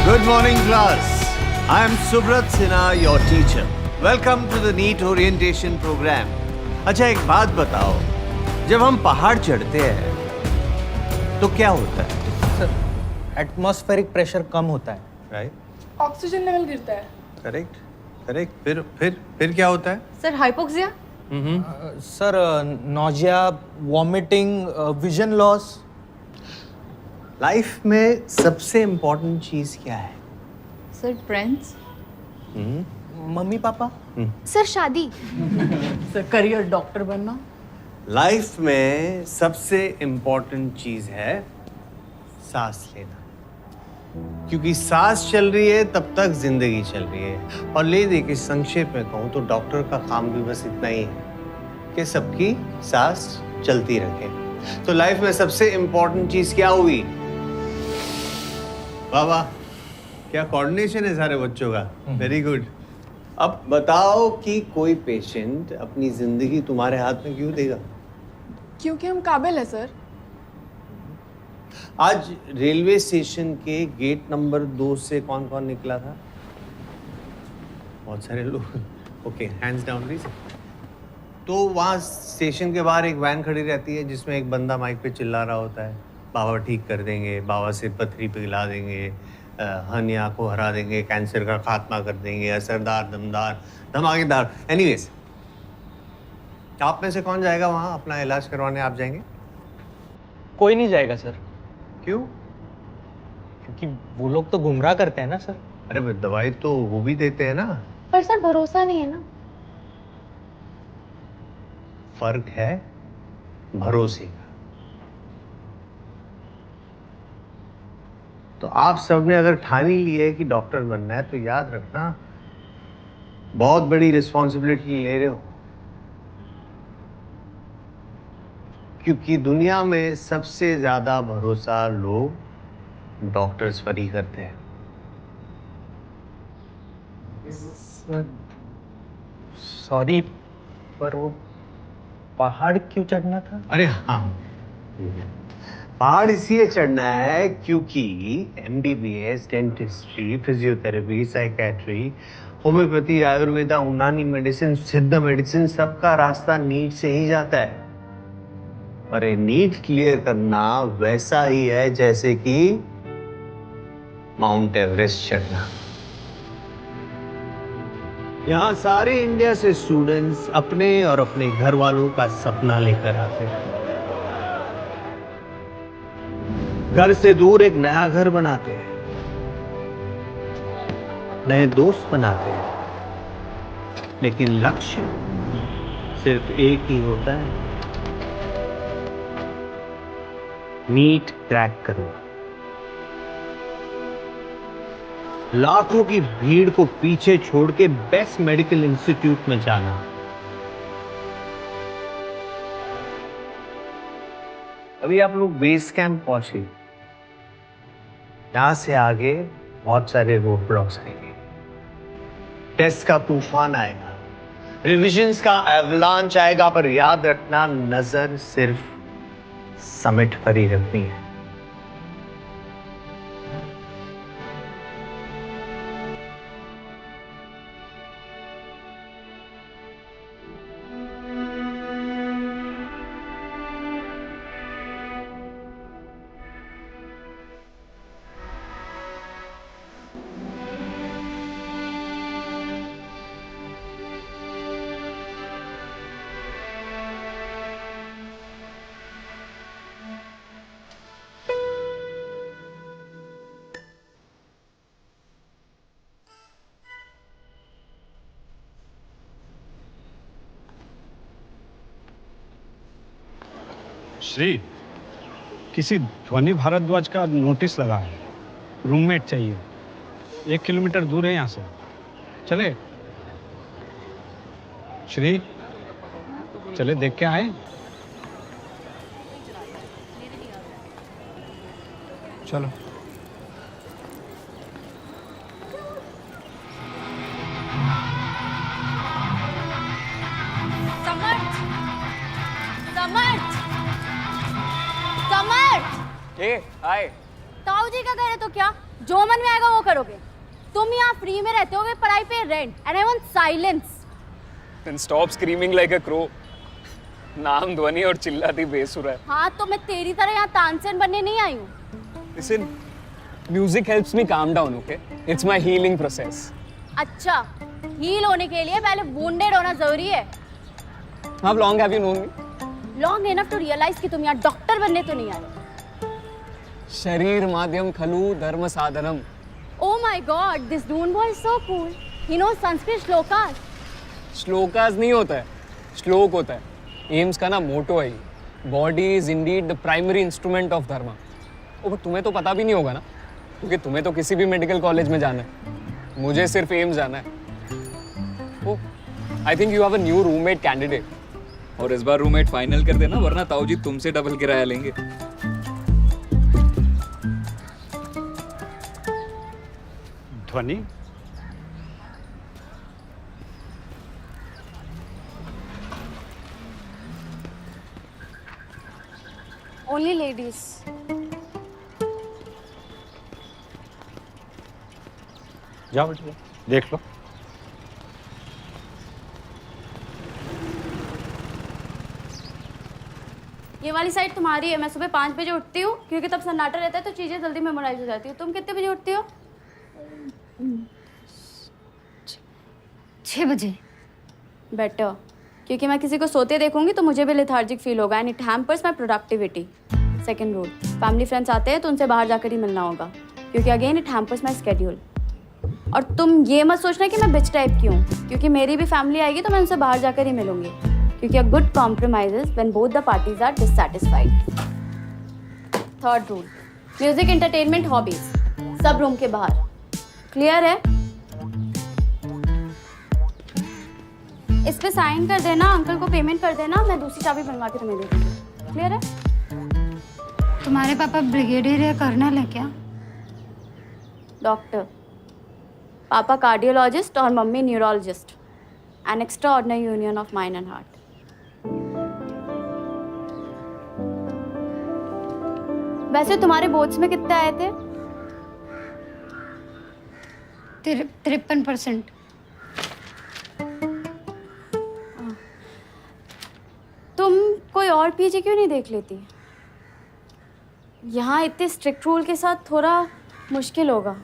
Good morning, class. I am Subrat Sinha, your teacher. Welcome to the NEET orientation program. अच्छा एक बात बताओ, जब हम पहाड़ चढ़ते हैं तो क्या होता है? सर, एटमॉस्फेरिक प्रेशर कम होता है. राइट? ऑक्सीजन लेवल गिरता है. Correct, correct. फिर क्या होता है? Sir hypoxia. Sir, nausea, vomiting, vision loss. Life में सबसे इम्पोर्टेंट चीज क्या है? Sir friends. Mummy papa. Sir शादी. सर करियर डॉक्टर बनना. लाइफ में सबसे इम्पोर्टेंट चीज है सांस लेना, क्योंकि सांस चल रही है तब तक जिंदगी चल रही है. और ले दे के संक्षेप में कहूं तो डॉक्टर का काम भी बस इतना ही है कि सबकी सांस चलती रखे. तो लाइफ में सबसे इम्पोर्टेंट चीज क्या हुई? वाह वाह, क्या कोऑर्डिनेशन है सारे बच्चों का. Very good. अब बताओ कि कोई पेशेंट अपनी जिंदगी तुम्हारे हाथ में क्यों देगा? क्योंकि हम काबिल है सर. आज रेलवे स्टेशन के गेट नंबर 2 से कौन कौन निकला था? बहुत सारे लोग. Okay, hands down please. तो वहाँ स्टेशन के बाहर एक वैन खड़ी रहती है जिसमें एक बंदा माइक पे चिल्ला रहा होता है, बाबा ठीक कर देंगे, बाबा से पथरी पिघला देंगे, हनिया को हरा देंगे, कैंसर का खात्मा कर देंगे, असरदार, दमदार, धमाकेदार. एनीवेज, आप में से कौन जाएगा वहाँ अपना इलाज करवाने? आप जाएंगे? कोई नहीं जाएगा सर, क्यों? क्योंकि वो लोग तो गुमराह करते हैं ना सर. अरे भाई, दवाई तो वो भी देते हैं ना. पर सर भरोसा नहीं है ना. फर्क है भरोसे का. तो आप सबने अगर ठान ही ली है कि डॉक्टर बनना है तो याद रखना, बहुत बड़ी रिस्पॉन्सिबिलिटी ले रहे हो. क्योंकि दुनिया में सबसे ज्यादा भरोसा लोग डॉक्टर्स पर ही करते हैं. सॉरी, पर वो पहाड़ क्यों चढ़ना था? अरे हाँ, पहाड़ इसलिए चढ़ना है क्योंकि MBBS, dentistry, physiotherapy, psychiatry, homeopathy, Ayurveda, यूनानी मेडिसिन, सिद्ध मेडिसिन, सबका रास्ता नीट से ही जाता है. और ये नीट क्लियर करना वैसा ही है जैसे कि माउंट एवरेस्ट चढ़ना. यहाँ सारे इंडिया से स्टूडेंट्स अपने और अपने घर वालों का सपना लेकर आते हैं. घर से दूर एक नया घर बनाते हैं, नए दोस्त बनाते हैं, लेकिन लक्ष्य सिर्फ एक ही होता है, नीट क्रैक करना. लाखों की भीड़ को पीछे छोड़ के बेस्ट मेडिकल इंस्टीट्यूट में जाना. अभी आप लोग बेस कैंप पहुंचे. यहां से आगे बहुत सारे रोड ब्लॉक्स आएंगे, टेस्ट का तूफान आएगा, रिविजन्स का एवलांच आएगा. पर याद रखना, नजर सिर्फ समिट पर ही रखनी है. श्री, किसी ध्वनि भारद्वाज का नोटिस लगा है, रूममेट चाहिए. 1 किलोमीटर दूर है यहाँ से. चले श्री, चले देख के आए. चलो. समर्थ, समर्थ, समर्थ. हाय. ताऊ जी का घर है तो क्या, जो मन में आएगा वो करोगे। तुम यहाँ फ्री में रहते होगे, पढ़ाई पे rent, and I want silence. Then stop screaming like a crow. नाम ध्वनि और चिल्लाती बेसुरा है। हाँ तो मैं तेरी तरह यहाँ तानसेन बनने नहीं आई हूँ। Listen, music helps me calm down, okay? It's my healing process. अच्छा, हील होने के लिए पहले वुंडेड होना जरूरी है। How long have you known me? Long enough to realise कि तुम यहाँ डॉक्टर बनने तो नहीं आए। शरीर माध्यम खलु धर्म साधनम। Oh my God, this Dune boy is so cool. He knows Sanskrit shlokas. Shlokas नहीं होता है, श्लोक होता है। एम्स का ना मोटो है, body is Indeed the primary instrument of धर्म। ओ बट तुम्हें तो पता भी नहीं होगा ना, क्योंकि तुम्हें तो किसी भी मेडिकल कॉलेज में जाना है, मुझे सिर्फ एम्स जाना है। Oh I think you have a new roommate candidate. और इस बार रूममेट फाइनल कर देना, वरना ताऊ जी तुमसे डबल किराया लेंगे। ध्वनि, Only ladies. जाओ बेटा, देख लो। ये वाली साइड तुम्हारी है। मैं सुबह 5 बजे उठती हूँ क्योंकि तब सन्नाटा रहता है तो चीजें जल्दी मेमोराइज हो जाती है। तुम कितने बजे उठती हो? 6 बजे। बेटर, क्योंकि मैं किसी को सोते देखूंगी तो मुझे भी लेथार्जिक फील होगा and it hampers my productivity. Second rule, family friends आते हैं तो उनसे बाहर जाकर ही मिलना होगा, क्योंकि again it hampers my schedule. और तुम ये मत सोचना कि मैं बिच टाइप की हूँ, क्योंकि मेरी भी फैमिली आएगी तो मैं उनसे बाहर जाकर ही मिलूंगी, क्योंकि a good compromise is when both the parties are dissatisfied. Third rule, music, entertainment, hobbies सब रूम के बाहर। क्लियर है? इस पे साइन कर देना, अंकल को पेमेंट कर देना, मैं दूसरी चाबी बनवा के तुम्हें दे दूंगी। क्लियर है? तुम्हारे पापा ब्रिगेडियर या कर्नल है क्या? डॉक्टर। पापा कार्डियोलॉजिस्ट और mummy neurologist. An extra ordinary union of mind and heart. वैसे तुम्हारे बोर्ड्स में कितने आए थे? 53%। तुम कोई और पीजी क्यों नहीं देख लेती? यहाँ इतने स्ट्रिक्ट रूल के साथ थोड़ा मुश्किल होगा।